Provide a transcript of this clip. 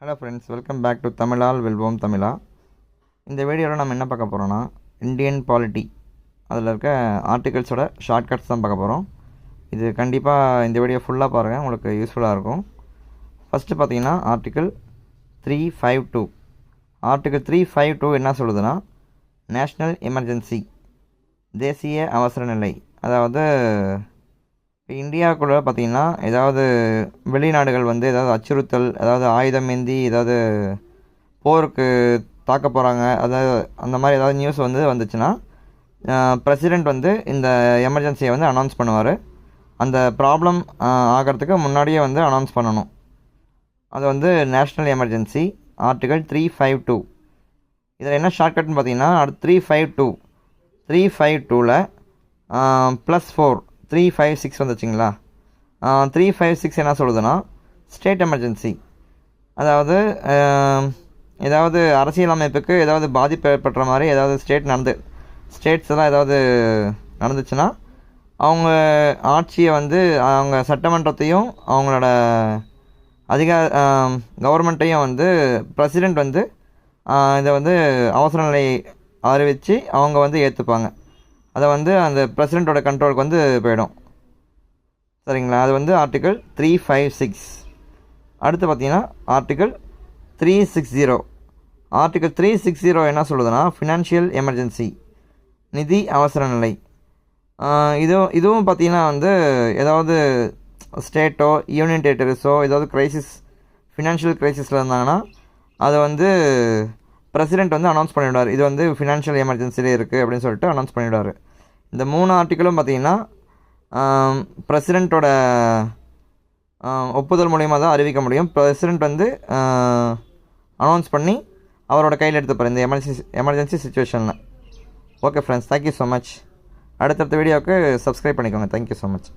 Hello friends, welcome back to தமிழால் வெல்வோம் தமிழா. இந்த வீடியோவில் நம்ம என்ன பார்க்க போகிறோன்னா, இந்தியன் பாலிட்டி அதில் இருக்க ஆர்டிகல்ஸோட ஷார்ட்கட்ஸ் தான் பார்க்க போகிறோம். இது கண்டிப்பாக இந்த வீடியோ ஃபுல்லாக பாருங்கள், உங்களுக்கு யூஸ்ஃபுல்லாக இருக்கும். ஃபஸ்ட்டு பார்த்தீங்கன்னா ஆர்டிகல் 352. ஆர்டிகல் 352 என்ன சொல்லுதுன்னா, நேஷ்னல் எமர்ஜென்சி, தேசிய அவசர நிலை. அதாவது இப்போ இந்தியாவுக்குள்ளே பார்த்திங்கன்னா ஏதாவது வெளிநாடுகள் வந்து ஏதாவது அச்சுறுத்தல், அதாவது ஆயுதம் ஏந்தி ஏதாவது போருக்கு தாக்க போகிறாங்க, அதாவது அந்த மாதிரி ஏதாவது நியூஸ் வந்துச்சுன்னா பிரசிடெண்ட் வந்து இந்த எமர்ஜென்சியை வந்து அனௌன்ஸ் பண்ணுவார். அந்த ப்ராப்ளம் ஆகிறதுக்கு முன்னாடியே வந்து அனௌன்ஸ் பண்ணணும். அது வந்து நேஷ்னல் எமர்ஜென்சி, ஆர்டிகல் 352. இதில் என்ன ஷார்ட்கட்னு பார்த்தீங்கன்னா, அடுத்து 352ல் +4 356 வந்துச்சுங்களா. 356 என்ன சொல்லுதுன்னா, ஸ்டேட் எமர்ஜென்சி. அதாவது ஏதாவது அரசியலமைப்புக்கு ஏதாவது பாதிப்பு ஏற்படுற மாதிரி ஏதாவது ஸ்டேட்ஸ் எல்லாம் ஏதாவது நடந்துச்சுன்னா, அவங்க ஆட்சியை வந்து அவங்க சட்டமன்றத்தையும் அவங்களோட கவர்மெண்ட்டையும் வந்து பிரசிடெண்ட் வந்து இதை வந்து அவசர நிலை அறிவித்து அவங்க வந்து ஏற்றுப்பாங்க. அதை வந்து அந்த பிரசிடெண்ட்டோட கண்ட்ரோலுக்கு வந்து போயிடும். சரிங்களா. அது வந்து ஆர்டிகல் 356. அடுத்து பார்த்திங்கன்னா ஆர்டிகல் 360. ஆர்டிகல் 360 என்ன சொல்லுதுன்னா, ஃபினான்ஷியல் எமர்ஜென்சி, நிதி அவசர நிலை. இதுவும் பார்த்திங்கன்னா வந்து ஏதாவது ஸ்டேட்டோ யூனியன் டெரிட்டரிஸோ ஏதாவது ஃபினான்ஷியல் க்ரைசிஸில் இருந்தாங்கன்னா அதை வந்து பிரசிடெண்ட் வந்து அனௌன்ஸ் பண்ணிவிடுவார். இது வந்து ஃபினான்ஷியல் எமர்ஜென்சிலே இருக்குது அப்படின்னு சொல்லிட்டு அனௌன்ஸ் பண்ணிவிடுவார். இந்த 3 ஆர்டிக்கிளும் பார்த்திங்கன்னா பிரசிடெண்ட்டோட ஒப்புதல் மூலிமா தான் அறிவிக்க முடியும். பிரசிடெண்ட் வந்து அனௌன்ஸ் பண்ணி அவரோட கையில் எடுத்துப்பார் இந்த எமர்ஜென்சி சுச்சுவேஷனில். Okay friends, thank you so much. அடுத்தடுத்த வீடியோவுக்கு சப்ஸ்கிரைப் பண்ணிக்கோங்க. Thank you so much.